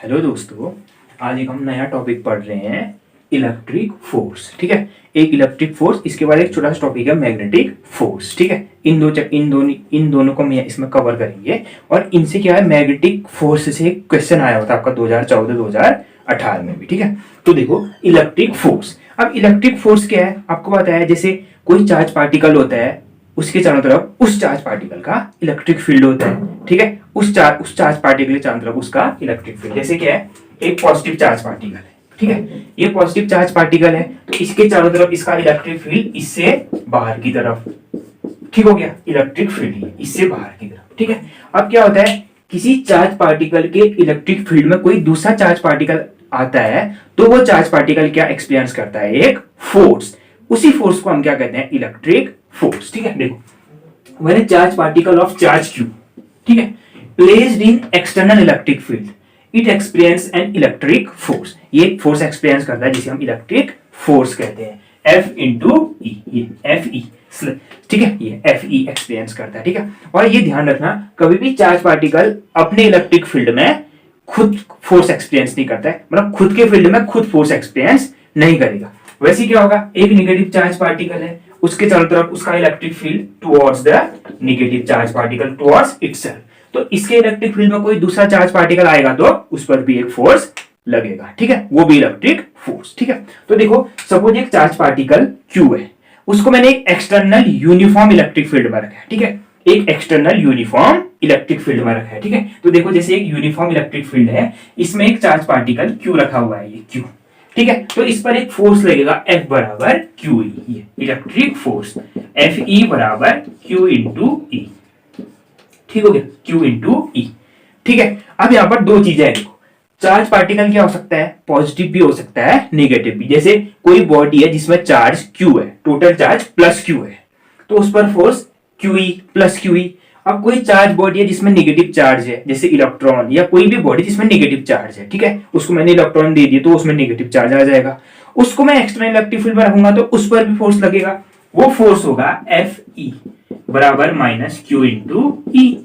Hello दोस्तों, आज एक हम नया टॉपिक पढ़ रहे हैं इलेक्ट्रिक फोर्स। ठीक है, एक इलेक्ट्रिक फोर्स, इसके बाद एक छोटा सा टॉपिक है मैग्नेटिक फोर्स। ठीक है, इन दोनों को हम इसमें कवर करेंगे और इनसे क्या है, मैग्नेटिक फोर्स से एक क्वेश्चन आया होता है आपका 2014-2018 में भी। ठीक है, तो देखो इलेक्ट्रिक फोर्स। अब इलेक्ट्रिक फोर्स क्या है आपको पता है, जैसे कोई चार्ज पार्टिकल होता है, उसके चारों तरफ उस चार्ज पार्टिकल का इलेक्ट्रिक फील्ड होता है। ठीक है, उस चार्ज पार्टिकल के चारों तरफ उसका इलेक्ट्रिक फील्ड, जैसे क्या है, एक पॉजिटिव चार्ज पार्टिकल है। ठीक है, ये पॉजिटिव चार्ज पार्टिकल है, तो इसके चारों तरफ इसका इलेक्ट्रिक फील्ड इससे बाहर की तरफ। ठीक हो गया, इलेक्ट्रिक फील्ड इससे बाहर की तरफ। ठीक है, अब क्या होता है, किसी चार्ज पार्टिकल के इलेक्ट्रिक फील्ड में कोई दूसरा चार्ज पार्टिकल आता है, तो वो चार्ज पार्टिकल क्या एक्सपीरियंस करता है, एक फोर्स। उसी फोर्स को हम क्या कहते हैं, इलेक्ट्रिक फोर्स। ठीक है, देखो when A charge particle of charge q, ठीक है, placed in external electric field, it experience an electric force. ये फोर्स एक्सपीरियंस करता है जिसे हम इलेक्ट्रिक फोर्स कहते हैं, F इंटू ई, ये Fe। ठीक है, ये Fe एक्सपीरियंस करता है। ठीक है, और ये ध्यान रखना, कभी भी चार्ज पार्टिकल अपने इलेक्ट्रिक फील्ड में खुद फोर्स एक्सपीरियंस नहीं करता है, मतलब खुद के फील्ड में खुद फोर्स एक्सपीरियंस नहीं करेगा। वैसे क्या होगा, एक नेगेटिव चार्ज पार्टिकल है, उसके चारों तरफ उसका electric field towards the negative charge particle, towards itself. तो इसके इलेक्ट्रिक फील्ड में कोई दूसरा चार्ज पार्टिकल आएगा तो उस पर भी एक फोर्स लगेगा। ठीक है, वो भी इलेक्ट्रिक फोर्स। ठीक है, तो देखो सपोज एक चार्ज पार्टिकल Q है, उसको मैंने एक एक्सटर्नल यूनिफॉर्म इलेक्ट्रिक फील्ड में रखा है। ठीक है, एक एक्सटर्नल यूनिफॉर्म इलेक्ट्रिक फील्ड में रखा है। ठीक है, तो देखो जैसे एक यूनिफॉर्म इलेक्ट्रिक फील्ड है, इसमें एक चार्ज पार्टिकल Q रखा हुआ है, ये Q। ठीक है, तो इस पर एक फोर्स लगेगा F बराबर QE, ये इलेक्ट्रिक फोर्स FE बराबर Q इंटू ई। ठीक हो गया, Q इंटू ई। ठीक है, अब यहां पर दो चीजें हैं, चार्ज पार्टिकल क्या हो सकता है, पॉजिटिव भी हो सकता है, नेगेटिव भी। जैसे कोई बॉडी है जिसमें चार्ज Q है, टोटल चार्ज प्लस Q है, तो उस पर फोर्स QE प्लस QE। अब कोई चार्ज बॉडी है जिसमें नेगेटिव चार्ज है, जैसे इलेक्ट्रॉन, या कोई भी बॉडी जिसमें नेगेटिव चार्ज है, ठीक है, उसको मैंने इलेक्ट्रॉन दे दिया तो उसमें नेगेटिव चार्ज आ जाएगा, उसको मैं एक्सटर्नल इलेक्ट्रिक फील्ड में रखूंगा तो उस पर भी फोर्स लगेगा। वो फोर्स होगा Fe बराबर माइनस Q इंटू ई।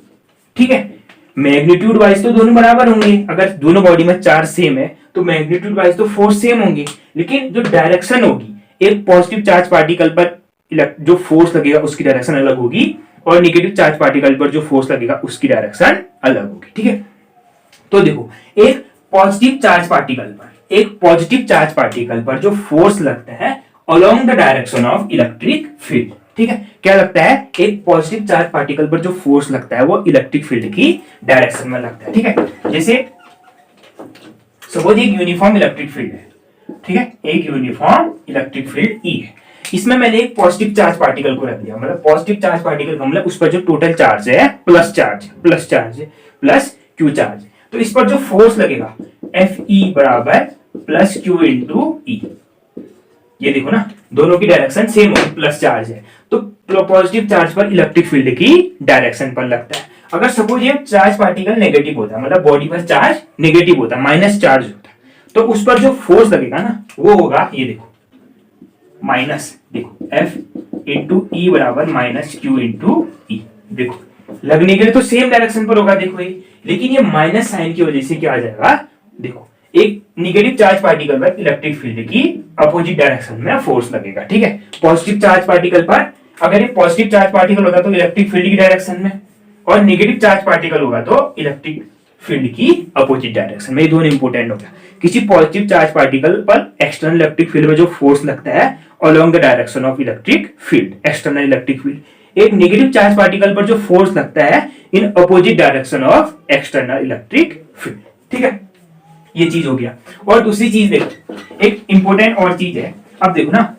ठीक है, मैग्नीट्यूड वाइज तो दोनों बराबर होंगे, अगर दोनों बॉडी में चार्ज सेम है तो मैग्नीट्यूड वाइज तो फोर्स सेम होंगे, लेकिन जो डायरेक्शन होगी, एक पॉजिटिव चार्ज पार्टिकल पर जो फोर्स लगेगा उसकी डायरेक्शन अलग होगी, और नेगेटिव चार्ज पार्टिकल पर जो फोर्स लगेगा उसकी डायरेक्शन अलग होगी। ठीक है, तो देखो एक पॉजिटिव चार्ज पार्टिकल पर जो फोर्स लगता है along the direction of electric field. ठीक है, क्या लगता है, एक पॉजिटिव चार्ज पार्टिकल पर जो फोर्स लगता है वो इलेक्ट्रिक फील्ड की डायरेक्शन में लगता है। ठीक है, जैसे सपोज एक यूनिफॉर्म इलेक्ट्रिक फील्ड है। ठीक है, एक यूनिफॉर्म इलेक्ट्रिक फील्ड E है, इसमें मैंने एक पॉजिटिव चार्ज पार्टिकल को रख दिया, मतलब पॉजिटिव चार्ज पार्टिकल का मतलब उस पर जो टोटल चार्ज है प्लस Q चार्ज, तो इस पर जो फोर्स लगेगा Fe बराबर प्लस Q इंटू ई। ये देखो ना, दोनों की डायरेक्शन सेम होगी, प्लस चार्ज है, तो पॉजिटिव चार्ज पर इलेक्ट्रिक फील्ड की डायरेक्शन पर लगता है। अगर सपोज ये चार्ज पार्टिकल नेगेटिव होता है, मतलब बॉडी पर चार्ज नेगेटिव होता है, माइनस चार्ज होता है, तो उस पर जो फोर्स लगेगा ना वो होगा, ये देखो माइनस, देखो F इंटू ई बराबर माइनस Q इंटू ई। देखो लगने के लिए तो सेम डायरेक्शन पर होगा, देखो ये, लेकिन ये माइनस साइन की वजह से क्या आ जाएगा, देखो एक नेगेटिव चार्ज पार्टिकल पर इलेक्ट्रिक फील्ड की अपोजिट डायरेक्शन में फोर्स लगेगा। ठीक है, पॉजिटिव चार्ज पार्टिकल पर, अगर ये पॉजिटिव चार्ज पार्टिकल होता तो इलेक्ट्रिक फील्ड की डायरेक्शन में, और नेगेटिव चार्ज पार्टिकल होगा तो इलेक्ट्रिक फील्ड की अपोजिट डायरेक्शन में। ये दोनों इंपोर्टेंट हो गया, किसी पॉजिटिव चार्ज पार्टिकल पर एक्सटर्नल इलेक्ट्रिक फील्ड में जो फोर्स लगता है along the direction of electric field, external electric field. एक नेगेटिव चार्ज पार्टिकल पर जो फोर्स लगता है in opposite direction of external electric field. ठीक है, ये चीज हो गया। और दूसरी चीज देखो, एक इंपॉर्टेंट और चीज है, अब देखो ना,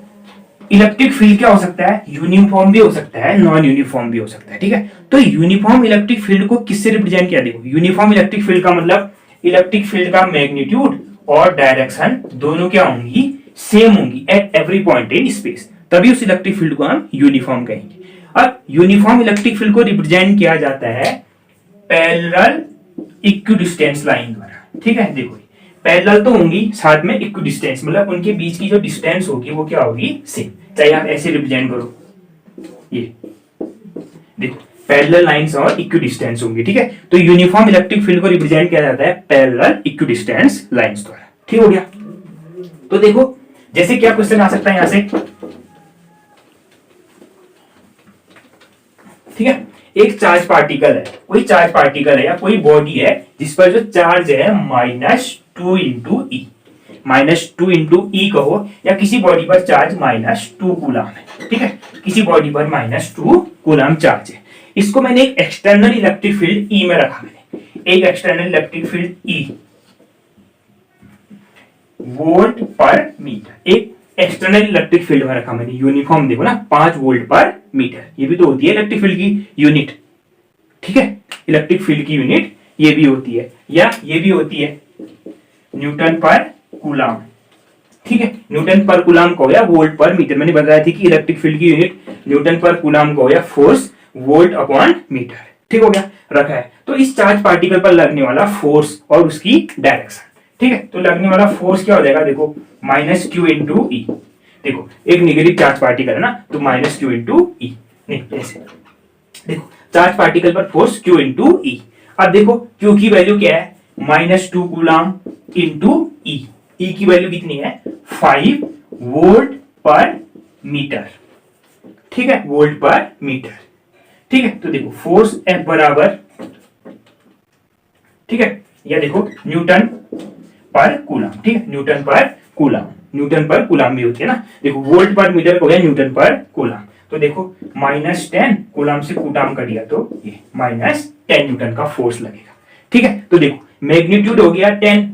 इलेक्ट्रिक फील्ड क्या हो सकता है, यूनिफॉर्म भी हो सकता है, नॉन यूनिफॉर्म भी हो सकता है। ठीक है, तो यूनिफॉर्म इलेक्ट्रिक फील्ड को किससे रिप्रेजेंट किया, देखो यूनिफॉर्म इलेक्ट्रिक फील्ड का मतलब इलेक्ट्रिक फील्ड का मैग्नीट्यूड और डायरेक्शन दोनों क्या होंगी, सेम होंगी at every point in space, तभी उस इलेक्ट्रिक फील्ड को हम यूनिफॉर्म कहेंगे। अब यूनिफॉर्म इलेक्ट्रिक फील्ड को रिप्रेजेंट किया जाता है पैरेलल इक्विडिस्टेंस लाइन द्वारा। ठीक है, देखो पैरेलल तो होंगी, साथ में इक्विडिस्टेंस, मतलब उनके बीच की जो डिस्टेंस होगी वो क्या होगी, सेम, चाहे आप ऐसे रिप्रेजेंट करो, ये देखो पैरेलल लाइंस और इक्विडिस्टेंस होंगी, ठीक है। तो यूनिफॉर्म इलेक्ट्रिक फील्ड को रिप्रेजेंट किया जाता है पैरेलल इक्विडिस्टेंस लाइंस द्वारा, ठीक हो गया। तो देखो जैसे क्या क्वेश्चन आ सकता है यहां से, ठीक है। एक चार्ज पार्टिकल है, कोई चार्ज पार्टिकल है या कोई बॉडी है जिस पर जो चार्ज है -2 इंटू ई, -2 इंटू ई कहो, या किसी बॉडी पर चार्ज -2 कूलम है, ठीक है। किसी बॉडी पर -2 कूलम चार्ज है। इसको मैंने एक एक्सटर्नल इलेक्ट्रिक फील्ड ई में रखा, मैंने एक external electric field E volt पर मीटर, एक एक्सटर्नल इलेक्ट्रिक फील्ड में रखा मैंने। यूनिफॉर्म देखो ना, 5 वोल्ट पर मीटर, ये भी तो होती है इलेक्ट्रिक फील्ड की यूनिट, ठीक है। इलेक्ट्रिक फील्ड की यूनिट ये भी होती है, या ये भी होती है न्यूटन पर कूलम, ठीक है। न्यूटन पर कूलम को या वोल्ट पर मीटर, मैंने बताया थी कि इलेक्ट्रिक फील्ड की यूनिट न्यूटन पर कूलम को या फोर्स वोल्ट अपॉन मीटर, ठीक हो गया, रखा है। तो इस चार्ज पार्टिकल पर लगने वाला फोर्स और उसकी डायरेक्शन, ठीक है। तो लगने वाला फोर्स क्या हो जाएगा, देखो -q इंटू ई, देखो एक नेगेटिव चार्ज पार्टिकल है ना, तो -q इंटू ई, नहीं ऐसे देखो, चार्ज पार्टिकल पर फोर्स q इंटू ई। अब देखो q की वैल्यू क्या है, -2 कूलम इंटू ई, ई की वैल्यू कितनी है 5 वोल्ट पर मीटर, ठीक है, वोल्ट पर मीटर, ठीक है। तो देखो फोर्स F बराबर, ठीक है, या देखो न्यूटन पर कूलम, ठीक है, न्यूटन पर कूलम, न्यूटन पर कूलम भी होती है ना। देखो वोल्ट पर मीटर हो गया न्यूटन पर कूलम, तो देखो -10 कूलम से कूलम कर दिया तो ये -10 न्यूटन का फोर्स लगेगा, ठीक है। तो देखो मैग्नीट्यूड हो गया 10,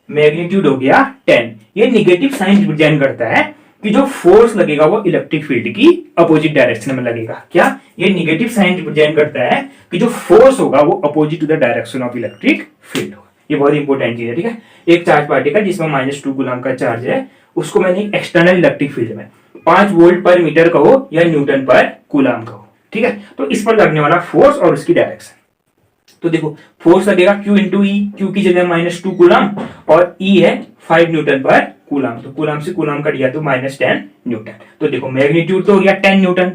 मैग्नीट्यूड हो गया 10, ये निगेटिव साइन रिप्रेजेंट करता है कि जो फोर्स लगेगा वो इलेक्ट्रिक फील्ड की अपोजिट डायरेक्शन में लगेगा। क्या ये निगेटिव साइन रिप्रेजेंट करता है कि जो फोर्स होगा वो opposite to the direction of electric field होगा। ये बहुत इंपॉर्टेंट चीज है, ठीक है। एक चार्ज पार्टिकल जिसमें -2 कूलम का चार्ज है, उसको मैंने एक्सटर्नल इलेक्ट्रिक फील्ड में 5 वोल्ट पर मीटर कहो या न्यूटन पर कूलम कहो, ठीक है। तो इस पर लगने वाला फोर्स और उसकी डायरेक्शन, तो देखो फोर्स लगेगा Q इंटू ई, क्यू की जगह -2 कूलम और E है 5 न्यूटन पर कूलम, तो कूलम से कूलम कट गया तो -10 न्यूटन। तो देखो मैग्नीट्यूड तो हो गया 10 न्यूटन,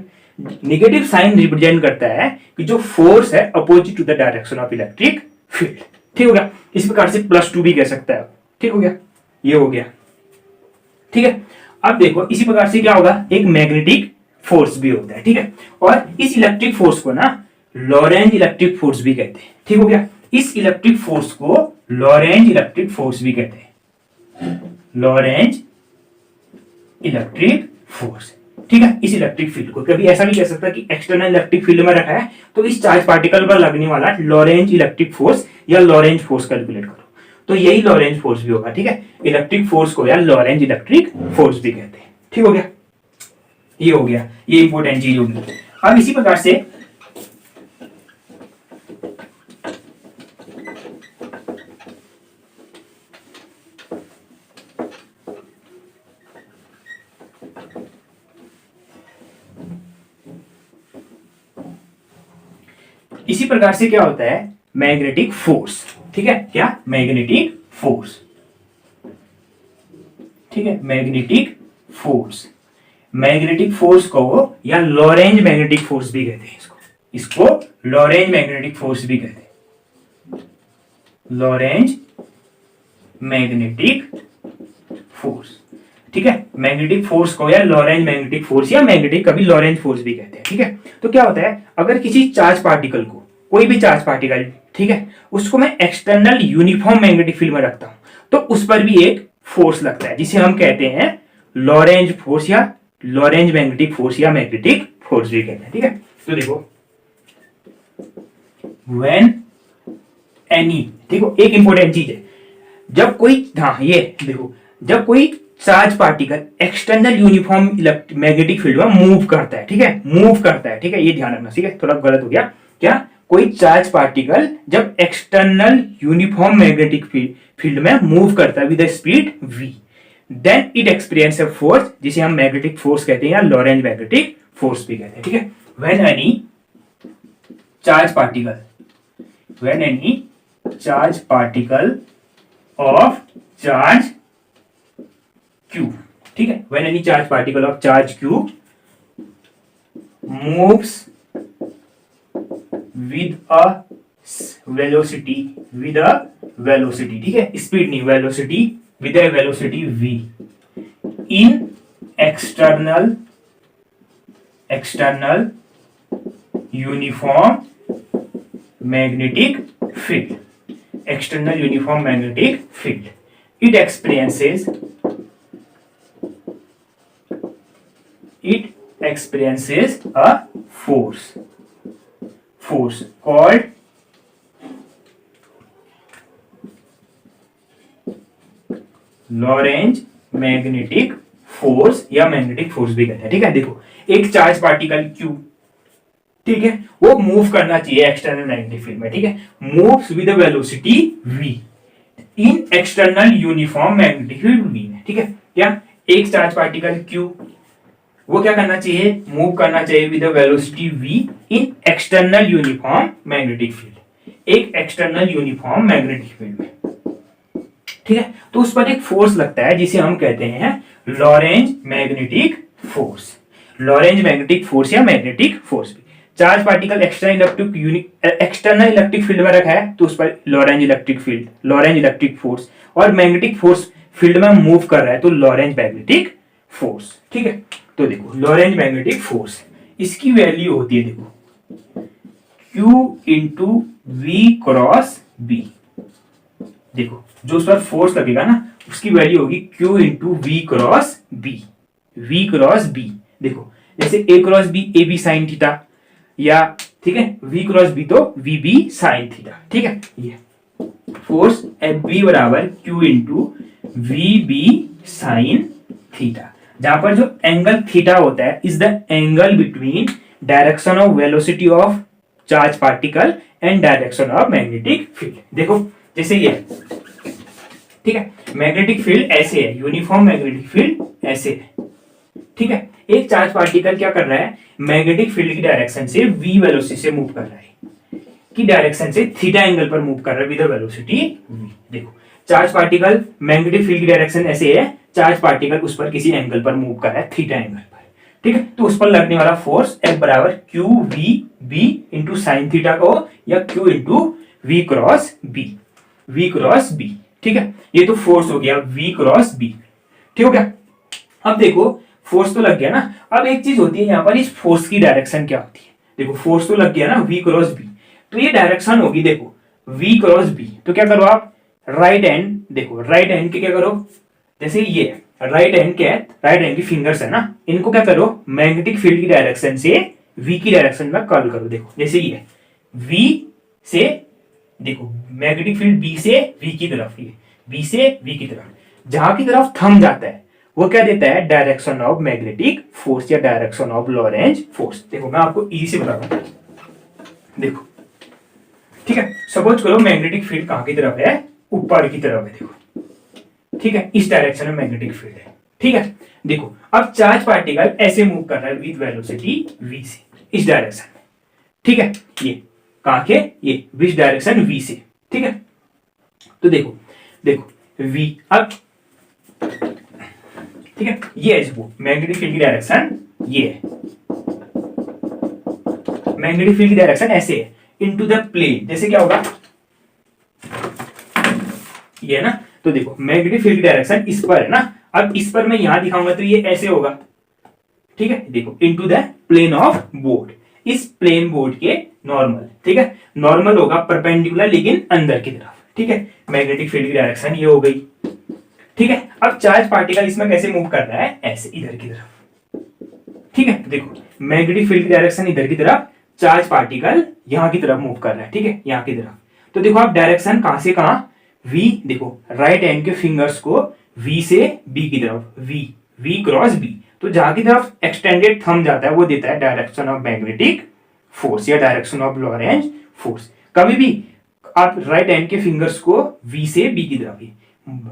नेगेटिव साइन रिप्रेजेंट करता है कि जो फोर्स है opposite to the direction of electric field, ठीक हो गया। इस प्रकार से +2 भी कह सकता है, ठीक हो गया, ये हो गया, ठीक है। अब देखो इसी प्रकार से क्या होगा, एक मैग्नेटिक फोर्स भी होता है, ठीक है। और इस इलेक्ट्रिक फोर्स को ना लॉरेंज इलेक्ट्रिक फोर्स भी कहते हैं, ठीक हो गया। इस इलेक्ट्रिक फोर्स को लॉरेंज इलेक्ट्रिक फोर्स भी कहते हैं, लॉरेंज इलेक्ट्रिक फोर्स, ठीक है। इस इलेक्ट्रिक फील्ड को कभी ऐसा भी कह सकता है कि एक्सटर्नल इलेक्ट्रिक फील्ड में रखा है, तो इस चार्ज पार्टिकल पर लगने वाला लॉरेंज इलेक्ट्रिक फोर्स या लॉरेंज फोर्स कैलकुलेट करो, तो यही लॉरेंज फोर्स भी होगा, ठीक है। इलेक्ट्रिक फोर्स को या लॉरेंज इलेक्ट्रिक फोर्स भी कहते हैं, ठीक हो गया, ये हो गया, ये इंपॉर्टेंट चीज होगी। अब इसी प्रकार से क्या होता है, मैग्नेटिक फोर्स, ठीक है। क्या मैग्नेटिक फोर्स, ठीक है, मैग्नेटिक फोर्स, मैग्नेटिक फोर्स को या लॉरेंज मैग्नेटिक फोर्स भी कहते हैं, इसको लॉरेंज मैग्नेटिक फोर्स भी कहते हैं, लॉरेंज मैग्नेटिक फोर्स, ठीक है। मैग्नेटिक फोर्स को या लॉरेंज मैग्नेटिक फोर्स या मैग्नेटिक कभी लॉरेंज फोर्स भी कहते हैं, ठीक है। तो क्या होता है, अगर किसी चार्ज पार्टिकल को, कोई भी चार्ज पार्टिकल, ठीक है, उसको मैं एक्सटर्नल यूनिफॉर्म मैग्नेटिक फील्ड में रखता हूं, तो उस पर भी एक फोर्स लगता है जिसे हम कहते हैं लॉरेंज फोर्स या लॉरेंज मैग्नेटिक फोर्स या मैग्नेटिक फोर्स भी कहते हैं, ठीक है। तो देखो व्हेन एनी, देखो एक इंपॉर्टेंट चीज है, जब कोई, हाँ ये देखो, जब कोई charge particle external uniform magnetic field में मूव करता है, ठीक है, मूव करता है, ठीक है, ये ध्यान रखना, ठीक है, थोड़ा गलत हो गया। क्या कोई चार्ज पार्टिकल जब एक्सटर्नल यूनिफॉर्म मैग्नेटिक फील्ड में मूव करता है with speed v, then it experience a force जिसे हम मैग्नेटिक फोर्स कहते हैं या लॉरेंज मैग्नेटिक फोर्स भी कहते हैं, ठीक है। When any charge particle, when any charge particle of charge q, ठीक है, when any charge particle of charge q moves with a velocity, with a velocity, ठीक है, स्पीड नहीं, velocity, with a velocity v in external uniform magnetic field, external uniform magnetic field. It experiences a force called Lorentz magnetic force या magnetic force भी कहते हैं, ठीक है। देखो एक चार्ज पार्टिकल Q, ठीक है, वो मूव करना चाहिए एक्सटर्नल मैग्नेटिक फील्ड में, ठीक है, moves with a velocity v in external uniform magnetic field v, ठीक है। क्या एक चार्ज पार्टिकल Q वो क्या करना चाहिए, मूव करना चाहिए with a velocity v in external uniform magnetic field, एक एक्सटर्नल यूनिफॉर्म मैग्नेटिक फील्ड में, ठीक है। तो उस पर एक फोर्स लगता है जिसे हम कहते हैं Lorentz magnetic force, Lorentz magnetic force या मैग्नेटिक फोर्स भी। Charge particle external electric field में रखा है तो उस पर Lorentz electric field, Lorentz electric force, और मैग्नेटिक फोर्स फील्ड में मूव कर रहा है तो लॉरेंज मैग्नेटिक फोर्स, ठीक है। तो देखो लॉरेंज मैग्नेटिक फोर्स, इसकी वैल्यू होती है देखो Q into V cross B, देखो जो उस पर फोर्स लगेगा ना उसकी वैल्यू होगी Q into V cross B, V cross B. देखो जैसे A cross B, A B sine theta, या ठीक है V क्रॉस बी तो वी बी साइन थीटा, ठीक है। ये फोर्स एफ बी बराबर Q into V B sine theta, जहां पर जो एंगल थीटा होता है is the angle between direction of velocity of charge particle and direction of magnetic field. देखो जैसे ये, ठीक है, मैग्नेटिक फील्ड ऐसे है, यूनिफॉर्म मैग्नेटिक फील्ड ऐसे है, ठीक है। एक चार्ज पार्टिकल क्या कर रहा है, मैग्नेटिक फील्ड की डायरेक्शन से v वेलोसिटी से मूव कर रहा है, की डायरेक्शन से थीटा एंगल पर मूव कर रहा है विद वेलोसिटी v। देखो चार्ज पार्टिकल मैग्नेटिक फील्ड की डायरेक्शन ऐसे है, चार्ज पार्टिकल उस पर किसी एंगल पर मूव कर रहा है थीटा एंगल पर, ठीक है। तो उस पर लगने वाला फोर्स F बराबर Q V B into sine theta को, या Q into V cross B, V cross B, ठीक है। ये तो फोर्स हो गया v क्रॉस बी, ठीक हो गया। अब देखो फोर्स तो लग गया ना, अब एक चीज होती है यहाँ पर, इस फोर्स की डायरेक्शन क्या होती है। देखो फोर्स तो लग गया ना v क्रॉस बी, तो ये डायरेक्शन होगी देखो v क्रॉस बी, तो क्या करो आप राइट हैंड, देखो राइट हैंड के क्या करो, जैसे ये राइट हैंड के, राइट हैंड की फिंगर्स है ना, इनको क्या करो मैग्नेटिक फील्ड की डायरेक्शन से v की डायरेक्शन में कर्ल करो। देखो जैसे ये v से, देखो मैग्नेटिक फील्ड b से v की तरफ, ये b से v की तरफ, जहां की तरफ थंब जाता है वो क्या देता है, डायरेक्शन ऑफ मैग्नेटिक फोर्स या डायरेक्शन ऑफ लॉरेंज फोर्स। देखो मैं आपको इजी से बताऊंगा, देखो ठीक है, सपोज करो मैग्नेटिक फील्ड कहां की तरफ है, ऊपर की तरफ है, देखो ठीक है, इस डायरेक्शन में मैग्नेटिक फील्ड है, ठीक है। देखो अब चार्ज पार्टिकल ऐसे मूव कर रहा है विद वेलोसिटी v से, इस डायरेक्शन में, ठीक है, ये कहां के, ये विच डायरेक्शन v से, ठीक है। तो देखो देखो v, अब ठीक है, ये है वो मैग्नेटिक फील्ड की डायरेक्शन, ये है मैग्नेटिक फील्ड की डायरेक्शन ऐसे है इनटू द प्लेन, जैसे क्या होगा ये है ना, तो देखो मैग्नेटिक फील्ड की डायरेक्शन इस पर है ना, अब इस पर मैं यहां दिखाऊंगा तो ये ऐसे होगा, ठीक है। देखो into the plane of board, इस प्लेन बोर्ड के नॉर्मल, ठीक है, नॉर्मल होगा परपेंडिकुलर लेकिन अंदर की तरफ, ठीक है। मैग्नेटिक फील्ड की डायरेक्शन ये हो गई, ठीक है। अब चार्ज पार्टिकल इसमें कैसे मूव कर रहा है, ऐसे इधर की तरफ, ठीक है। देखो मैग्नेटिक फील्ड की डायरेक्शन इधर की तरफ, चार्ज पार्टिकल यहां की तरफ मूव कर रहा है, ठीक है, यहां की तरफ। तो देखो आप डायरेक्शन कहां से कहां, v, देखो राइट हैंड के फिंगर्स को v से b की तरफ, v क्रॉस b, तो जहां की तरफ एक्सटेंडेड थंब जाता है वो देता है डायरेक्शन ऑफ मैग्नेटिक फोर्स या डायरेक्शन ऑफ लॉरेंज फोर्स। कभी भी आप राइट हैंड के फिंगर्स को v से b की तरफ,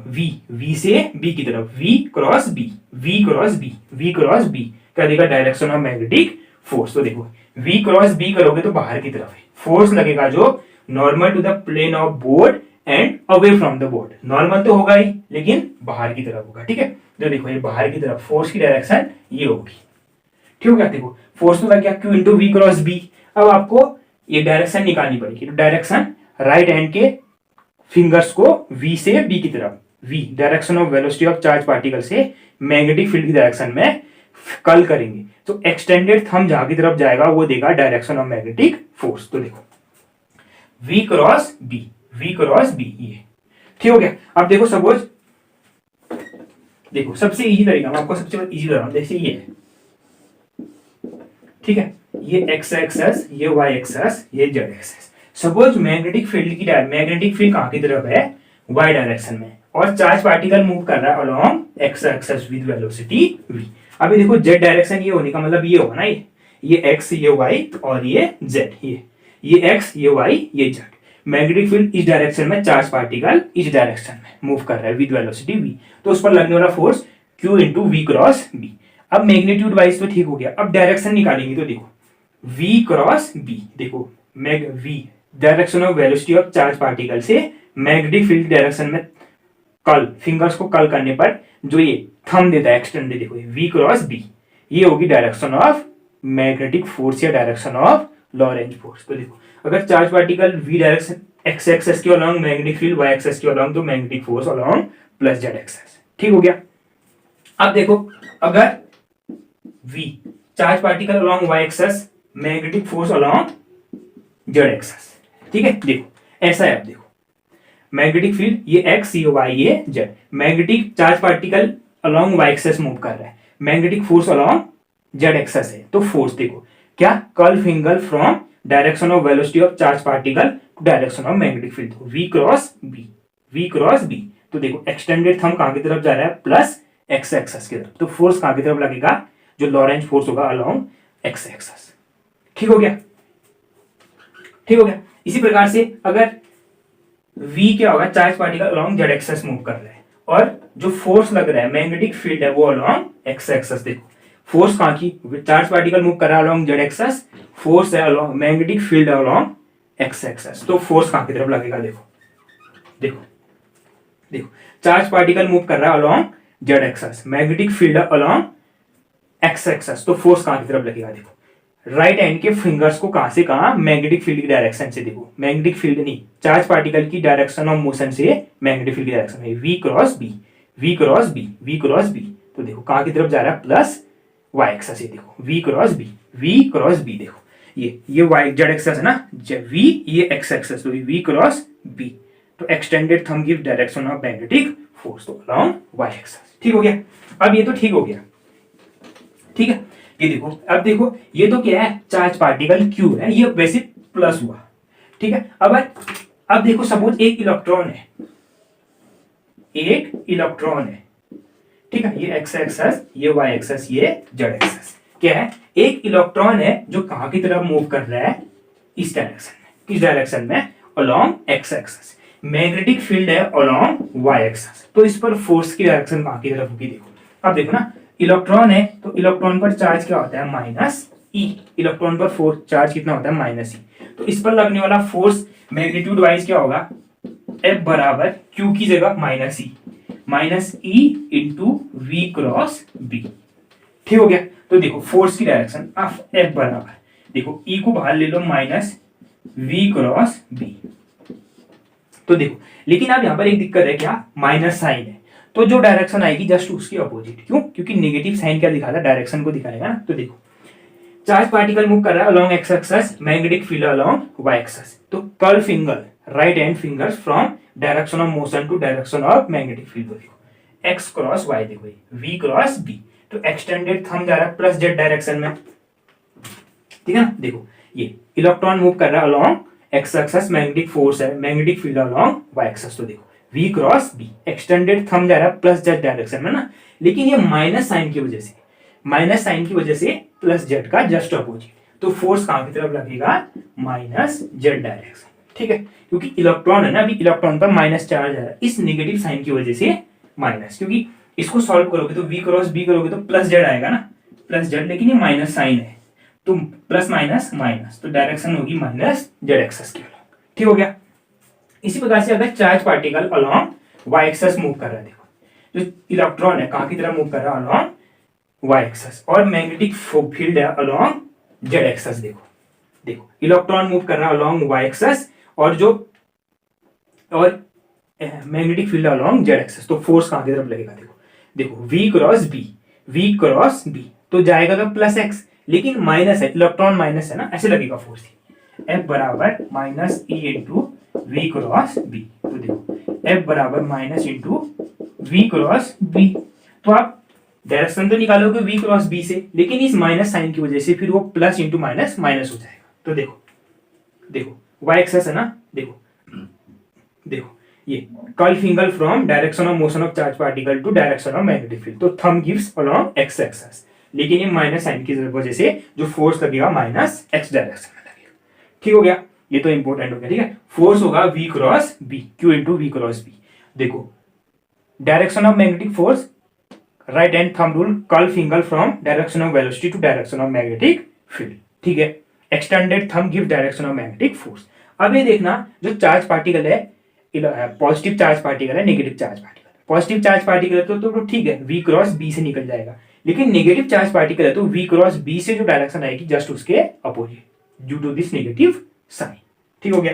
v से b की तरफ, v cross b, v cross b, v cross b क्या देगा, डायरेक्शन ऑफ मैग्नेटिक फोर्स। तो देखो v क्रॉस b करोगे तो बाहर की तरफ है, फोर्स लगेगा जो normal to the plane of board and away from the board, normal तो होगा ही लेकिन बाहर की तरफ होगा, ठीक है। तो देखो ये बाहर की तरफ फोर्स की डायरेक्शन ये होगी, ठीक है। देखो फोर्स तो लग गया q into V cross B. अब आपको ये डायरेक्शन निकालनी पड़ेगी। तो डायरेक्शन राइट हैंड के फिंगर्स को v से b की तरफ, v direction of velocity of charge particle से मैग्नेटिक फील्ड की डायरेक्शन में कल करेंगे। तो एक्सटेंडेड थंब जहां की तरफ जाएगा वो देगा डायरेक्शन ऑफ मैग्नेटिक फोर्स। तो देखो v cross b, v cross b, ये ठीक हो गया। अब देखो सपोज, देखो सबसे इजी तरीका मैं आपको सबसे इजी बता रहा हूं, जैसे ये है, ठीक है, ये x एक्सेस, ये y एक्सेस, ये z axis. Suppose magnetic field की मैग्नेटिक फील्ड कहां की तरफ है, y डायरेक्शन में, और चार्ज पार्टिकल मूव कर रहा है along x axis with velocity v। अभी देखो z डायरेक्शन ये होने का मतलब ये होगा ना, ये x, ये y और ये z, ये x, ये y, ये z। मैग्नेटिक फील्ड इस डायरेक्शन में, चार्ज पार्टिकल इस डायरेक्शन में मूव कर रहा है विद वेलोसिटी v। तो उस पर लगने वाला force q into V cross b। अब मैग्नीट्यूड वाइज तो ठीक हो गया, अब डायरेक्शन निकालेंगे। तो देखो v क्रॉस b, देखो मैग v direction of velocity of charge particle से मैग्नेटिक फील्ड डायरेक्शन में कल, फिंगर्स को कल करने पर जो ये थंब देता है एक्सटेंड, देखो v क्रॉस b, ये होगी डायरेक्शन ऑफ मैग्नेटिक फोर्स या डायरेक्शन ऑफ लॉरेंज फोर्स। तो देखो अगर charge particle v direction x axis के along magnetic field y axis के अलोंग, तो magnetic force along plus z axis, ठीक हो गया। अब देखो अगर v charge particle along y axis, magnetic force along z axis, ठीक है। देखो ऐसा है, अब देखो मैग्नेटिक फील्ड ये x, ये y, ये z, magnetic charge particle along y axis move कर रहा है, magnetic force along z axis है। तो फोर्स देखो क्या, curl finger from direction of velocity of charge particle to direction of magnetic field, v cross b, v cross b। तो देखो extended thumb कहां की तरफ जा रहा है, प्लस x एक्सेस की तरफ। तो फोर्स कहां की तरफ लगेगा, जो लॉरेंज फोर्स होगा अलोंग x एक्सेस, ठीक हो गया, ठीक हो गया। इसी प्रकार से अगर v क्या होगा, charge particle along z axis move कर रहा है, और जो फोर्स लग रहा है मैग्नेटिक फील्ड है वो अलोंग x एक्सेस। देखो फोर्स कहां की, चार्ज पार्टिकल मूव कर रहा है अलोंग z एक्सेस, फोर्स है अलोंग मैग्नेटिक फील्ड है अलोंग x एक्सेस। तो फोर्स कहां की तरफ लगेगा, देखो देखो देखो चार्ज पार्टिकल मूव कर रहा है along z axis, magnetic field है अलोंग x एक्सेस। तो फोर्स कहां की तरफ लगेगा, देखो राइट हैंड के फिंगर्स को कहां से कहां, मैग्नेटिक फील्ड की डायरेक्शन से, देखो मैग्नेटिक फील्ड नहीं, चार्ज पार्टिकल की डायरेक्शन ऑफ मोशन से मैग्नेटिक फील्ड की डायरेक्शन में, v cross b, v cross b, v cross b। तो देखो कहां की तरफ जा रहा है, प्लस y एक्सेस, ये देखो v cross b, v cross b। देखो ये y z एक्सेस है ना, v ये x एक्सेस, तो v क्रॉस b। तो extended thumb give direction of magnetic force, तो अलोंग y एक्सेस, ठीक हो गया। अब ये तो ठीक हो गया, ठीक है। ये देखो अब देखो ये तो क्या है, चार्ज पार्टिकल q है, ये वैसे प्लस हुआ, ठीक है। अब देखो सपोज एक इलेक्ट्रॉन है, एक इलेक्ट्रॉन है, ठीक है, ये x एक्सेस, ये y एक्सेस, ये z एक्सेस। क्या है, एक इलेक्ट्रॉन है जो कहां की तरफ मूव कर रहा है, इस डायरेक्शन में, किस डायरेक्शन में, along x axis. Magnetic field है अलोंग y एक्सेस, तो इस पर फोर्स की डायरेक्शन कहां की तरफ होगी, देखो अब देखो ना, इलेक्ट्रॉन है तो इलेक्ट्रॉन पर चार्ज क्या होता है, माइनस ई, इलेक्ट्रॉन पर फोर्स चार्ज कितना होता है, माइनस ई। तो इस पर लगने वाला फोर्स मैग्नीट्यूड वाइज क्या होगा, F बराबर Q की जगह minus E into V cross B, ठीक हो गया। तो देखो फोर्स की डायरेक्शन ऑफ F बराबर, देखो E को बाहर ले लो, माइनस वी क्रॉस बी। तो देखो लेकिन अब यहां पर एक दिक्कत है, क्या, माइनस साइन है, तो जो डायरेक्शन आएगी जस्ट उसकी अपोजिट। क्यों, क्योंकि नेगेटिव साइन क्या दिखाता है, डायरेक्शन को दिखाएगा ना। तो देखो चार्ज पार्टिकल मूव कर रहा है along x axis, magnetic field along y axis. तो curl finger, right hand fingers from direction of motion to direction of magnetic field. देखो x क्रॉस y, देखो v क्रॉस b। तो extended thumb जा रहा है प्लस z डायरेक्शन में, ठीक है ना। देखो ये इलेक्ट्रॉन मूव कर रहा है along x axis, magnetic force है, magnetic field along y axis. तो देखो v cross b, extended thumb जा रहा है प्लस z डायरेक्शन में ना, लेकिन ये माइनस साइन की वजह से, माइनस साइन की वजह से प्लस z का जस्ट अपोजिट। तो फोर्स कहां की तरफ लगेगा, माइनस z डायरेक्शन, ठीक है, क्योंकि इलेक्ट्रॉन है ना, अभी इलेक्ट्रॉन पर माइनस चार्ज आ रहा है, इस नेगेटिव साइन की वजह से माइनस, क्योंकि इसको सॉल्व करोगे तो v क्रॉस b करोगे तो प्लस z आएगा ना, प्लस z, लेकिन ये माइनस साइन है, तो प्लस माइनस माइनस, तो डायरेक्शन होगी माइनस z एक्सेस की, ठीक हो गया। इसी प्रकार से अगर charge particle along y axis move कर रहा है, देखो जो इलेक्ट्रॉन है कहां की तरफ मूव कर रहा है, अलोंग y एक्सेस, और मैग्नेटिक फील्ड है अलोंग z एक्सेस। देखो देखो इलेक्ट्रॉन मूव कर रहा है अलोंग वाई एक्सेस और magnetic field along Z axis, तो फोर्स कहां की तरफ लगेगा? देखो देखो वी क्रॉस बी तो जाएगा तो प्लस एक्स, लेकिन माइनस है, इलेक्ट्रॉन माइनस है ना, ऐसे लगेगा फोर्स। एफ बराबर minus E into V cross B. तो देखो एफ बराबर minus into V cross B, तो आप डायरेक्शन तो निकालोगे वी क्रॉस बी से, लेकिन इस माइनस साइन की वजह से फिर वो प्लस इंटू माइनस माइनस हो जाएगा। तो देखो देखो वाई एक्सेस है ना, देखो देखो ये curl finger from direction of motion of charge particle to direction of magnetic field, तो thumb gives along X axis, लेकिन ये माइनस साइन की वजह से जो फोर्स लगेगा माइनस एक्स डायरेक्शन में लगेगा। ठीक हो गया, ये तो इंपॉर्टेंट हो गया। ठीक है, फोर्स होगा v cross B, Q into V cross B. देखो direction of magnetic force, right hand thumb rule, curl finger from direction of velocity to direction of magnetic field. ठीक है, extended thumb give direction of magnetic force. अब ये देखना जो charge particle है, positive charge particle है, negative charge particle. Positive charge particle है तो ठीक है, v क्रॉस बी से निकल जाएगा, लेकिन नेगेटिव चार्ज पार्टिकल है तो v क्रॉस बी से जो डायरेक्शन आएगी जस्ट उसके opposite, due to this negative sign. ठीक हो गया,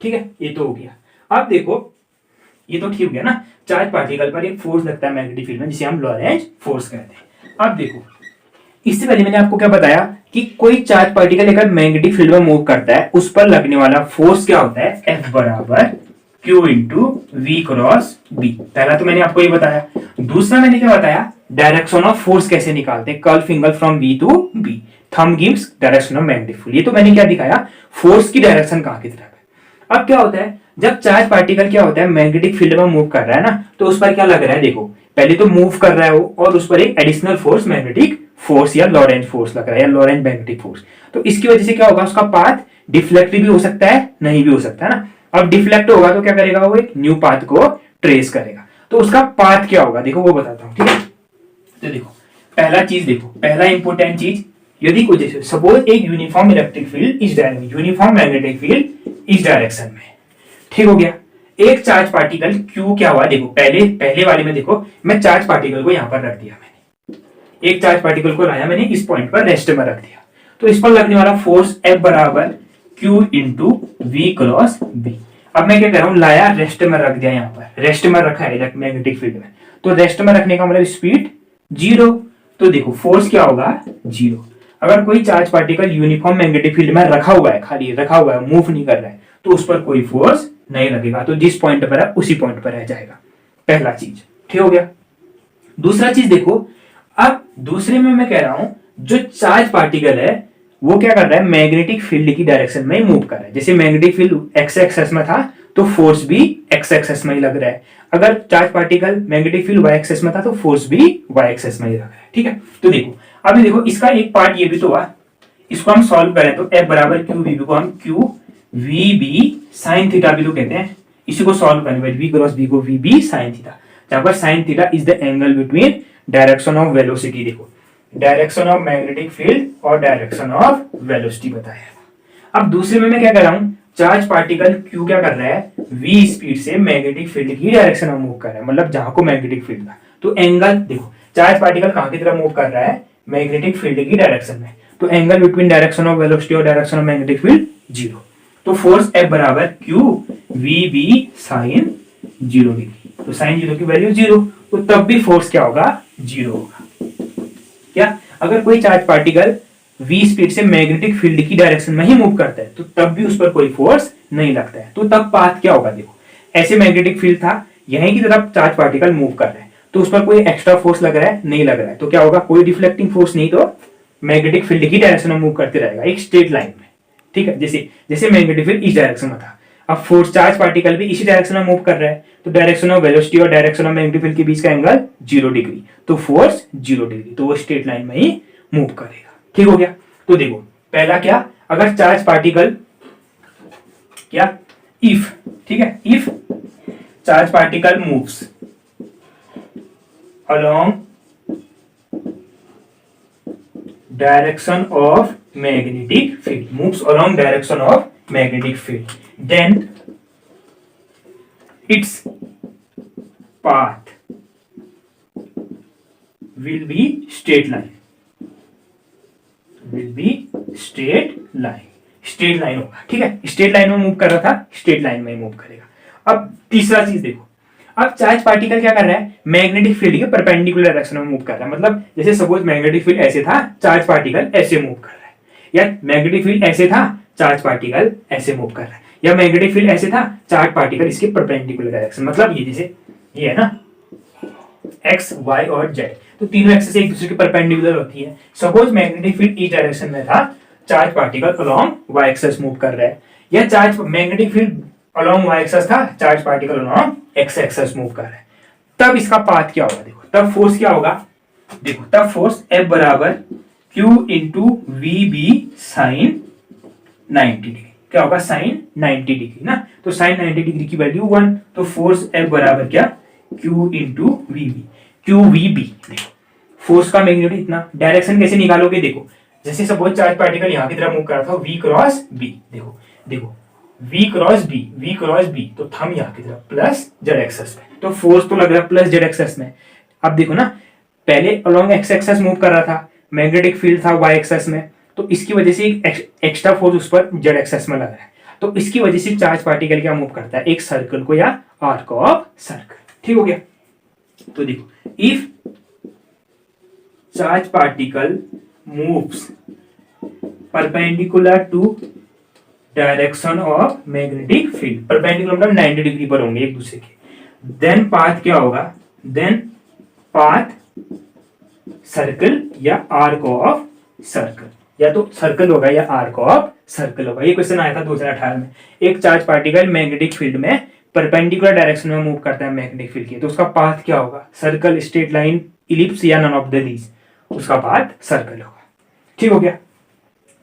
ठीक है, ये तो हो गया। अब देखो ये तो ठीक हो गया ना, चार्ज पार्टिकल पर एक फोर्स लगता है मैग्नेटिक फील्ड में जिसे हम लॉरेंज फोर्स कहते हैं। अब देखो इससे पहले मैंने आपको क्या बताया कि कोई चार्ज पार्टिकल अगर मैग्नेटिक फील्ड में मूव करता है उस पर लगने वाला फोर्स क्या होता है? F बराबर Q into V cross B. पहला तो मैंने आपको ये बताया। दूसरा मैंने क्या बताया? डायरेक्शन ऑफ फोर्स कैसे निकालते हैं, curl finger from B to B, thumb gives direction of magnetic field. ये तो मैंने क्या दिखाया, फोर्स की डायरेक्शन कहां की तरफ है। अब क्या होता है जब चार्ज पार्टिकल क्या होता है मैग्नेटिक फील्ड में मूव कर रहा है ना, तो उस पर क्या लग रहा है? देखो पहले तो मूव कर रहा है वो, और उस पर एक एडिशनल फोर्स मैग्नेटिक फोर्स या लॉरेंज फोर्स लग रहा है, या लॉरेंज मैग्नेटिक फोर्स। तो इसकी वजह से क्या होगा, उसका पाथ डिफ्लेक्ट भी हो सकता है, नहीं भी हो सकता है ना। अब डिफ्लेक्ट होगा तो क्या करेगा, वो एक न्यू पाथ को ट्रेस करेगा। तो उसका पाथ क्या होगा देखो वो बताता हूं। ठीक है, तो देखो पहला चीज, देखो पहला इंपॉर्टेंट चीज, यदि कोई जैसे सपोज एक यूनिफॉर्म इलेक्ट्रिक फील्ड इस डायरेक्शन, यूनिफॉर्म मैग्नेटिक फील्ड इस डायरेक्शन में, ठीक हो गया। एक चार्ज पार्टिकल Q क्या हुआ, देखो पहले वाले में देखो मैं चार्ज पार्टिकल को यहां पर रख दिया, मैंने एक चार्ज पार्टिकल को लाया, मैंने इस पॉइंट पर रेस्ट में रख दिया, तो इस पर लगने वाला फोर्स F बराबर Q into V cross B. अब मैं क्या कर रहा हूं, लाया रेस्ट में रख दिया, यहां पर रेस्ट में रखा है मैग्नेटिक फील्ड में, तो रेस्ट में रखने का मतलब स्पीड 0, तो देखो फोर्स क्या होगा 0। अगर कोई charge particle uniform magnetic field में रखा हुआ है, खाली रखा हुआ है, मूव नहीं कर रहा है, तो उस पर कोई फोर्स नहीं लगेगा, तो जिस पॉइंट पर है उसी पॉइंट पर रह जाएगा। पहला चीज ठीक हो गया। दूसरा चीज देखो, अब दूसरे में मैं कह रहा हूं जो चार्ज पार्टिकल है वो क्या कर रहा है, मैग्नेटिक फील्ड की डायरेक्शन में मूव कर रहा है। जैसे मैग्नेटिक फील्ड एक्स एक्सेस में था तो फोर्स भी एक्स एक्सेस में ही लग रहा है, अगर charge particle magnetic field Y axis में था तो फोर्स भी वाई एक्सेस में ही लग रहा है। ठीक है, तो देखो अभी देखो इसका एक पार्ट ये भी तो हुआ, इसको हम सॉल्व करें तो F बराबर क्यू वी को हम Q V B sine theta भी तो कहते हैं। इसी को सॉल्व करने वी क्रॉस बी को वी बी साइन थीटा, जहां पर sine theta is the angle between direction of velocity, देखो डायरेक्शन ऑफ मैग्नेटिक फील्ड और डायरेक्शन ऑफ वेलोसिटी बताया। अब दूसरे में मैं क्या कर रहा हूं, चार्ज पार्टिकल Q क्या कर रहा है, v स्पीड से मैग्नेटिक फील्ड की डायरेक्शन में मूव कर रहा है, मतलब जहां को मैग्नेटिक फील्ड था, तो एंगल देखो चार्ज पार्टिकल कहां की तरफ मूव कर रहा है, मैग्नेटिक फील्ड की डायरेक्शन में, तो angle between direction of velocity और डायरेक्शन ऑफ मैग्नेटिक फील्ड 0, तो फोर्स F बराबर Q V B sine 0 degree, तो साइन 0 की वैल्यू 0, तो तब भी फोर्स क्या होगा 0 होगा। क्या अगर कोई चार्ज पार्टिकल v स्पीड से मैग्नेटिक फील्ड की डायरेक्शन में ही मूव करता है तो तब भी उस पर कोई फोर्स नहीं लगता है, तो तब पाथ क्या होगा, देखो ऐसे मैग्नेटिक फील्ड था, यहीं की तरफ चार्ज पार्टिकल मूव कर रहा है, तो उस पर कोई एक्स्ट्रा फोर्स लग रहा है, नहीं लग रहा है, तो क्या होगा, कोई डिफ्लेक्टिंग फोर्स नहीं, तो मैग्नेटिक फील्ड की डायरेक्शन में मूव करते रहेगा एक स्ट्रेट लाइन में। ठीक है, जैसे जैसे मैग्नेटिक फील्ड इस डायरेक्शन में था, अब फोर्स चार्ज पार्टिकल भी इसी डायरेक्शन में मूव कर रहा है, तो डायरेक्शन ऑफ वेलोसिटी और डायरेक्शन ऑफ मैग्नेटिक फील्ड के बीच का एंगल 0 डिग्री, तो फोर्स 0 डिग्री, तो वो स्ट्रेट लाइन में ही मूव करेगा। ठीक हो गया, तो देखो पहला क्या, अगर चार्ज पार्टिकल क्या, इफ, ठीक है, if charge particle moves along direction of magnetic field, moves along direction of magnetic field, then its path will be straight line, will be straight line होगा, ठीक है। स्ट्रेट लाइन में move कर रहा था, स्ट्रेट लाइन में move करेगा। अब तीसरा चीज देखो, अब चार्ज पार्टिकल क्या कर रहा है, मैग्नेटिक फील्ड के परपेंडिकुलर डायरेक्शन में मूव कर रहा है। मतलब जैसे सपोज मैग्नेटिक फील्ड ऐसे था, चार्ज पार्टिकल ऐसे मूव कर रहा है, या मैग्नेटिक फील्ड ऐसे था, चार्ज पार्टिकल ऐसे मूव कर रहा है, या मैग्नेटिक फील्ड ऐसे था, चार्ज पार्टिकल इसके परपेंडिकुलर डायरेक्शन, मतलब ये जैसे ये है ना एक्स वाई और जेड, तो तीनों एक्सिस एक दूसरे के परपेंडिकुलर होती है। सपोज मैग्नेटिक फील्ड इस डायरेक्शन में था, charge particle along Y axis move कर रहा है, या charge magnetic field along Y axis था, charge particle along X axis move कर रहा है। तब इसका पाथ क्या होगा, देखो तब फोर्स क्या होगा, देखो तब फोर्स F बराबर Q into V B sine 90 degree, क्या होगा साइन 90 डिग्री ना, तो साइन 90 डिग्री की वैल्यू 1, तो फोर्स F बराबर क्या Q into V B, Q V B. देखो फोर्स का मैग्नीट्यूड इतना, डायरेक्शन कैसे निकालोगे, देखो जैसे सपोज चार्ज पार्टिकल यहाँ की तरफ मूव कर रहा था, V क्रॉस बी, देखो देखो V क्रॉस बी, तो थम यहाँ की तरफ प्लस जेड एक्सेस में, तो फोर्स तो लग रहा है प्लस जेड एक्सेस में। अब देखो ना, पहले अलोंग एक्स एक्सेस मूव कर रहा था, मैग्नेटिक फील्ड था वाई एक्सेस में, तो इसकी वजह से एक एक्स्ट्रा फोर्स उस पर जेड एक्सेस में लग रहा है, तो इसकी वजह से चार्ज पार्टिकल क्या मूव करता है, एक सर्कल को या आर्क ऑफ सर्कल, ठीक हो गया। तो देखो if charge particle moves perpendicular to direction of magnetic field, perpendicular मतलब 90 डिग्री पर होंगे एक दूसरे के, देन पाथ क्या होगा, देन पाथ सर्कल या आर्क ऑफ सर्कल, या तो सर्कल होगा या आर्क ऑफ सर्कल होगा। ये क्वेश्चन आया था 2018 में। एक चार्ज पार्टिकल मैग्नेटिक फील्ड में परपेंडिकुलर डायरेक्शन में मूव करता है मैग्नेटिक फील्ड के, तो उसका पाथ क्या होगा, सर्कल, स्ट्रेट लाइन, इलिप्स या नन ऑफ द दीज, उसका पाथ सर्कल होगा, ठीक हो गया।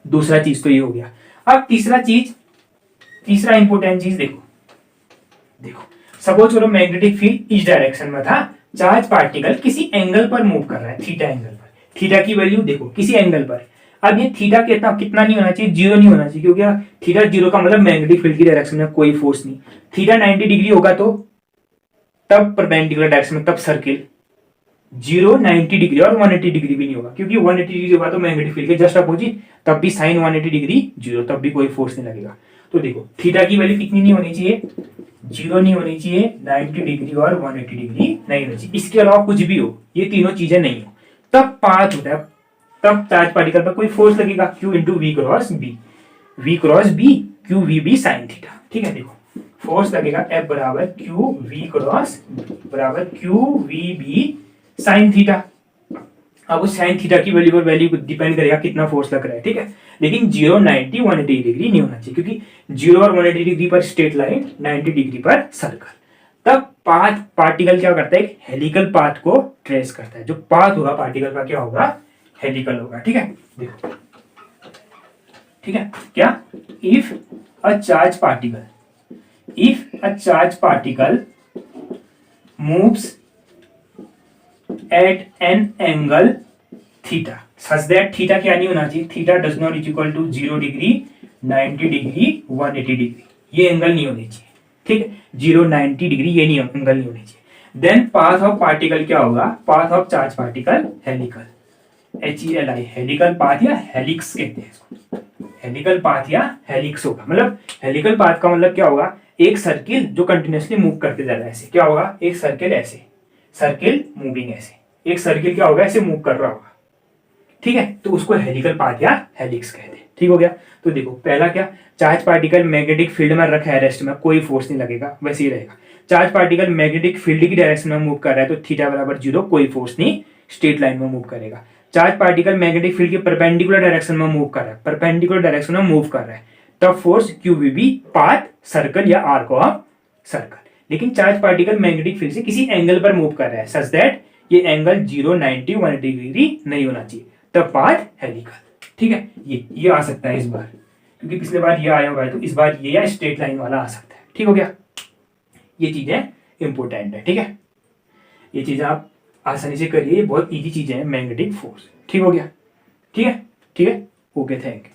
दूसरा चीज तो ये हो गया। अब तीसरा इंपोर्टेंट चीज देखो, सपोज करो मैग्नेटिक फील्ड इस डायरेक्शन में था, चार्ज पार्टिकल किसी एंगल पर मूव कर रहा है, थीटा एंगल पर, थीटा की वैल्यू देखो किसी एंगल पर। अब ये थीटा कितना नहीं होना चाहिए, 0 नहीं होना चाहिए, क्योंकि थीटा 0 का मतलब मैग्नेटिक फील्ड की डायरेक्शन में कोई फोर्स नहीं। थीटा 90 डिग्री होगा तो तब परपेंडिकुलर डायरेक्शन में, तब सर्किल 0 90 डिग्री और 180 डिग्री भी नहीं होगा, क्योंकि 180 डिग्री होगा तो मैग्नेटिक फील्ड के जस्ट अपोजिट, तब भी साइन 180 डिग्री 0, तब भी कोई फोर्स नहीं लगेगा। तो देखो थीटा की वैल्यू कितनी नहीं होनी चाहिए, 0 नहीं होनी चाहिए, 90 डिग्री और 180 डिग्री नहीं होनी चाहिए, इसके अलावा कुछ भी हो, ये तीनों चीजें नहीं हो, तब पाथ होता है, तब चार्ज पार्टिकल पर कोई फोर्स लगेगा, Q into V cross B, Q V B sine theta, ठीक है। देखो फोर्स लगेगा F बराबर क्यू वी क्रॉस बराबर Q V B sine theta. अब उस साइन थीटा की वैल्यू पर वैल्यू डिपेंड करेगा कितना फोर्स लग रहा है, ठीक है। लेकिन 0 90 180 डिग्री नहीं होना चाहिए, क्योंकि 0 और 180 डिग्री पर स्ट्रेट लाइन, 90 डिग्री पर सर्कल। तब पाथ पार्टिकल क्या करता है, एक हेलिकल पाथ को ट्रेस करता है, जो पाथ होगा पार्टिकल का क्या होगा, हेलिकल होगा, ठीक है। देखो ठीक है, क्या if a charge particle moves at an angle theta such that theta क्या नहीं होना चाहिए, theta does not equal to 0 degree 90 degree 180 degree, ये एंगल नहीं होनी चाहिए, ठीक है। 0 90 डिग्री ये नहीं एंगल नहीं होनी चाहिए। देन पाथ ऑफ पार्टिकल क्या होगा, path of charge particle helical, HELI, helical path या हेलिक्स कहते हैं इसको, हेलिकल पाथ या हेलिक्स होगा। मतलब हेलिकल पाथ का मतलब क्या होगा, एक सर्किल जो कंटिन्यूअसली मूव करते जा रहा है, ऐसे क्या होगा, एक सर्किल ऐसे, सर्किल मूविंग ऐसे, एक सर्किल क्या होगा, ऐसे मूव कर रहा होगा, ठीक है, तो उसको हेलिकल पाथ या हेलिक्स कहते हैं, ठीक हो गया। तो देखो पहला क्या, चार्ज पार्टिकल मैग्नेटिक फील्ड में रखा है रेस्ट में, कोई फोर्स नहीं लगेगा, वैसे ही रहेगा। चार्ज पार्टिकल मैग्नेटिक फील्ड की डायरेक्शन में मूव कर रहा है, तो थीटा बराबर 0, कोई फोर्स नहीं, स्ट्रेट लाइन में मूव करेगा। चार्ज पार्टिकल मैग्नेटिक फील्ड के परपेंडिकुलर डायरेक्शन में मूव कर रहा है, परपेंडिकुलर डायरेक्शन में मूव कर रहा है, तब फोर्स QVB, पाथ सर्कल या आर्क ऑफ सर्कल। लेकिन चार्ज पार्टिकल मैग्नेटिक फील्ड से किसी एंगल पर मूव कर रहा है, सच दैट ये एंगल 0 90 180 डिग्री नहीं होना चाहिए, तब पाथ हेलिकल, ठीक है। ये आ सकता है इस बार, क्योंकि पिछले बार ये आया हुआ है, तो इस बार ये या स्ट्रेट लाइन वाला आ सकता है, ठीक हो गया। ये चीजें इंपोर्टेंट है, ठीक है, ये चीजें आप आसानी से करिए, ये बहुत इजी चीजें हैं, मैग्नेटिक फोर्स, ठीक हो गया, ठीक है, ओके, थैंक यू।